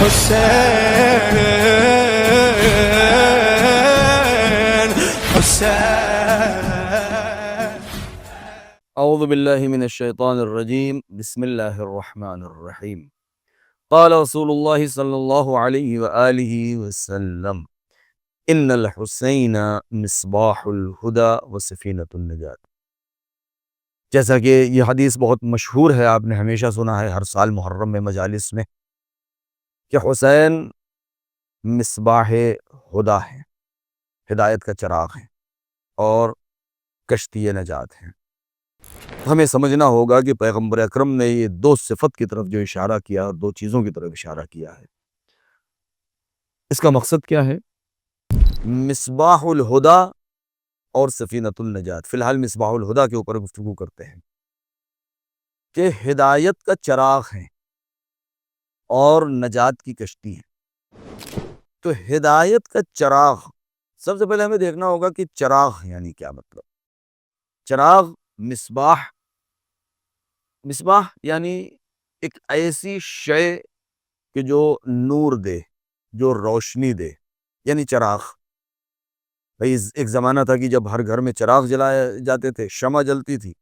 حسين حسين. اعوذ باللہ من الشیطان الرجیم بسم اللہ الرحمن الرحیم. قال رسول اللہ صلی اللہ علیہ وآلہ وسلم ان الحسین مصباح الہدی وسفینۃ النجات. جیسا کہ یہ حدیث بہت مشہور ہے، آپ نے ہمیشہ سنا ہے ہر سال محرم میں مجالس میں، کہ حسین مصباح ہدی ہے، ہدایت کا چراغ ہے اور کشتی نجات ہے. ہمیں سمجھنا ہوگا کہ پیغمبر اکرم نے یہ دو صفت کی طرف جو اشارہ کیا، دو چیزوں کی طرف اشارہ کیا ہے، اس کا مقصد کیا ہے؟ مصباح الہدی اور سفینۃ النجات. فی الحال مصباح الہدی کے اوپر گفتگو کرتے ہیں کہ ہدایت کا چراغ ہے اور نجات کی کشتی ہے. تو ہدایت کا چراغ، سب سے پہلے ہمیں دیکھنا ہوگا کہ چراغ یعنی کیا مطلب. چراغ، مصباح یعنی ایک ایسی شے کہ جو نور دے، جو روشنی دے، یعنی چراغ. بھئی ایک زمانہ تھا کہ جب ہر گھر میں چراغ جلائے جاتے تھے، شمع جلتی تھی،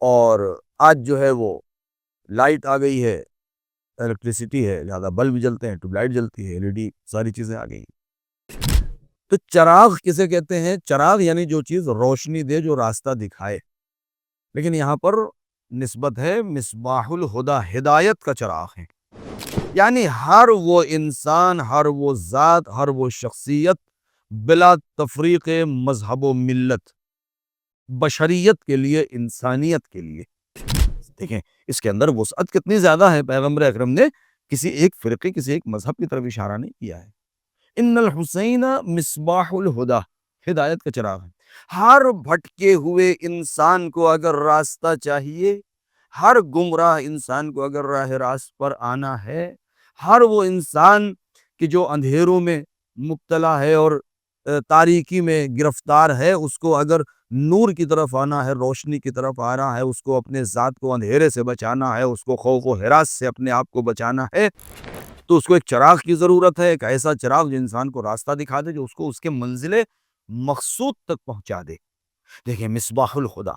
اور آج جو ہے وہ لائٹ آ گئی ہے، الیکٹریسٹی ہے، لہذا بلب جلتے ہیں، ٹیوب لائٹ جلتی ہے، LED، ساری چیزیں آ گئی. تو چراغ کسے کہتے ہیں؟ چراغ یعنی جو چیز روشنی دے، جو راستہ دکھائے. لیکن یہاں پر نسبت ہے مصباح الہدی، ہدایت کا چراغ ہے. یعنی ہر وہ انسان، ہر وہ ذات، ہر وہ شخصیت بلا تفریق مذہب و ملت، بشریت کے لیے، انسانیت کے لیے. دیکھیں اس کے اندر وسعت کتنی زیادہ ہے. پیغمبر اکرم نے کسی ایک فرقے، کسی ایک مذہب کی طرف اشارہ نہیں کیا ہے. ان الحسین مصباح الہدی، ہدایت کا چراغ ہے. ہر بھٹکے ہوئے انسان کو اگر راستہ چاہیے، ہر گمراہ انسان کو اگر راہ راست پر آنا ہے، ہر وہ انسان کہ جو اندھیروں میں مبتلا ہے اور تاریکی میں گرفتار ہے، اس کو اگر نور کی طرف آنا ہے، روشنی کی طرف آنا ہے، اس کو اپنے ذات کو اندھیرے سے بچانا ہے، اس کو خوف و ہراس سے اپنے آپ کو بچانا ہے، تو اس کو ایک چراغ کی ضرورت ہے. ایک ایسا چراغ جو انسان کو راستہ دکھا دے، جو اس کو اس کے منزل مقصود تک پہنچا دے. دیکھیں مصباح الہدی،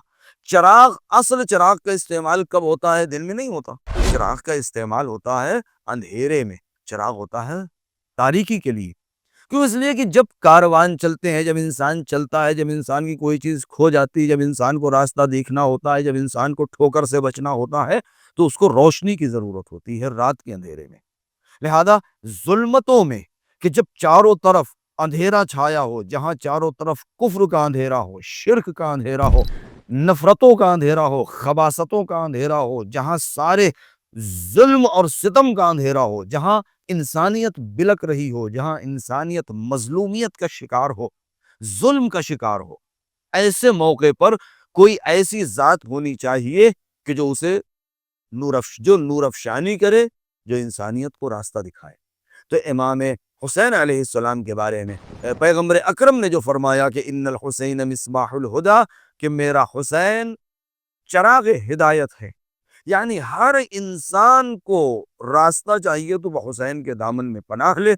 چراغ، اصل چراغ کا استعمال کب ہوتا ہے؟ دن میں نہیں ہوتا. چراغ کا استعمال ہوتا ہے اندھیرے میں، چراغ ہوتا ہے تاریکی کے لیے. کیوں؟ اس لیے کہ جب کاروان چلتے ہیں، جب انسان چلتا ہے، جب انسان کی کوئی چیز کھو جاتی ہے، جب انسان کو راستہ دیکھنا ہوتا ہے، جب انسان کو ٹھوکر سے بچنا ہوتا ہے، تو اس کو روشنی کی ضرورت ہوتی ہے رات کے اندھیرے میں. لہذا ظلمتوں میں کہ جب چاروں طرف اندھیرا چھایا ہو، جہاں چاروں طرف کفر کا اندھیرا ہو، شرک کا اندھیرا ہو، نفرتوں کا اندھیرا ہو، خباثتوں کا اندھیرا ہو، جہاں سارے ظلم اور ستم کا اندھیرا ہو، جہاں انسانیت بلک رہی ہو، جہاں انسانیت مظلومیت کا شکار ہو، ظلم کا شکار ہو، ایسے موقع پر کوئی ایسی ذات ہونی چاہیے کہ جو اسے نور افشانی کرے، جو انسانیت کو راستہ دکھائے. تو امام حسین علیہ السلام کے بارے میں پیغمبر اکرم نے جو فرمایا کہ ان الحسین مصباح الہدی، کہ میرا حسین چراغ ہدایت ہے. یعنی ہر انسان کو راستہ چاہیے تو وہ حسین کے دامن میں پناہ لے،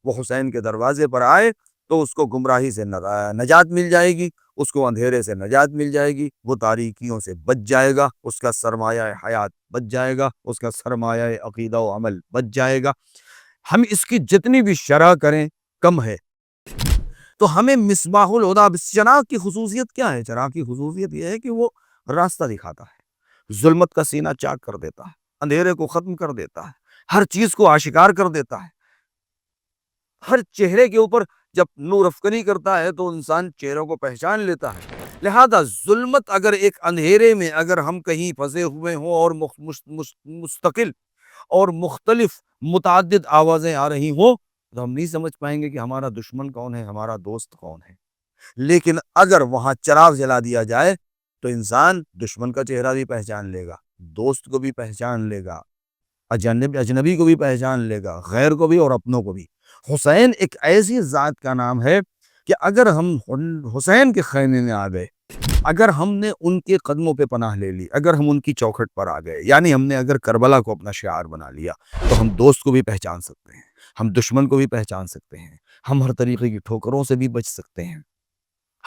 وہ حسین کے دروازے پر آئے، تو اس کو گمراہی سے نجات مل جائے گی، اس کو اندھیرے سے نجات مل جائے گی، وہ تاریکیوں سے بچ جائے گا، اس کا سرمایہ حیات بچ جائے گا، اس کا سرمایہ عقیدہ و عمل بچ جائے گا. ہم اس کی جتنی بھی شرح کریں کم ہے. تو ہمیں مصباح الہدی، چراغ کی خصوصیت کیا ہے؟ چراغ کی خصوصیت یہ ہے کہ وہ راستہ دکھاتا ہے، ظلمت کا سینہ چاک کر دیتا ہے، اندھیرے کو ختم کر دیتا ہے، ہر چیز کو آشکار کر دیتا ہے. ہر چہرے کے اوپر جب نور افکنی کرتا ہے تو انسان چہروں کو پہچان لیتا ہے. لہذا ظلمت، اگر ایک اندھیرے میں اگر ہم کہیں پھنسے ہوئے ہوں اور مستقل اور مختلف متعدد آوازیں آ رہی ہوں، تو ہم نہیں سمجھ پائیں گے کہ ہمارا دشمن کون ہے، ہمارا دوست کون ہے. لیکن اگر وہاں چراغ جلا دیا جائے تو انسان دشمن کا چہرہ بھی پہچان لے گا، دوست کو بھی پہچان لے گا، اجنبی کو بھی پہچان لے گا، غیر کو بھی اور اپنوں کو بھی. حسین ایک ایسی ذات کا نام ہے کہ اگر ہم حسین کے خیمے میں آ گئے اگر ہم نے ان کے قدموں پہ پناہ لے لی، اگر ہم ان کی چوکھٹ پر آ گئے، یعنی ہم نے اگر کربلا کو اپنا شعار بنا لیا، تو ہم دوست کو بھی پہچان سکتے ہیں، ہم دشمن کو بھی پہچان سکتے ہیں، ہم ہر طریقے کی ٹھوکروں سے بھی بچ سکتے ہیں،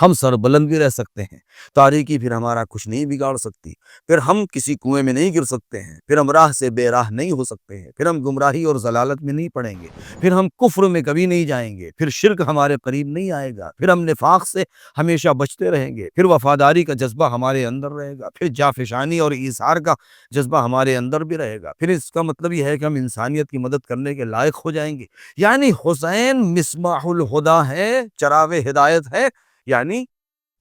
ہم سر بلند بھی رہ سکتے ہیں، تاریکی پھر ہمارا کچھ نہیں بگاڑ سکتی، پھر ہم کسی کنویں میں نہیں گر سکتے ہیں، پھر ہم راہ سے بے راہ نہیں ہو سکتے ہیں، پھر ہم گمراہی اور ضلالت میں نہیں پڑیں گے، پھر ہم کفر میں کبھی نہیں جائیں گے، پھر شرک ہمارے قریب نہیں آئے گا، پھر ہم نفاق سے ہمیشہ بچتے رہیں گے، پھر وفاداری کا جذبہ ہمارے اندر رہے گا، پھر جافشانی اور ایثار کا جذبہ ہمارے اندر بھی رہے گا، پھر اس کا مطلب یہ ہے کہ ہم انسانیت کی مدد کرنے کے لائق ہو جائیں گے۔ یعنی حسین مصباح الہدیٰ ہے، چراغ ہدایت ہے، یعنی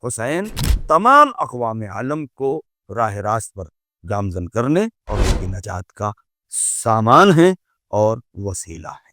حسین تمام اقوام عالم کو راہ راست پر گامزن کرنے اور ان کی نجات کا سامان ہے اور وسیلہ ہے۔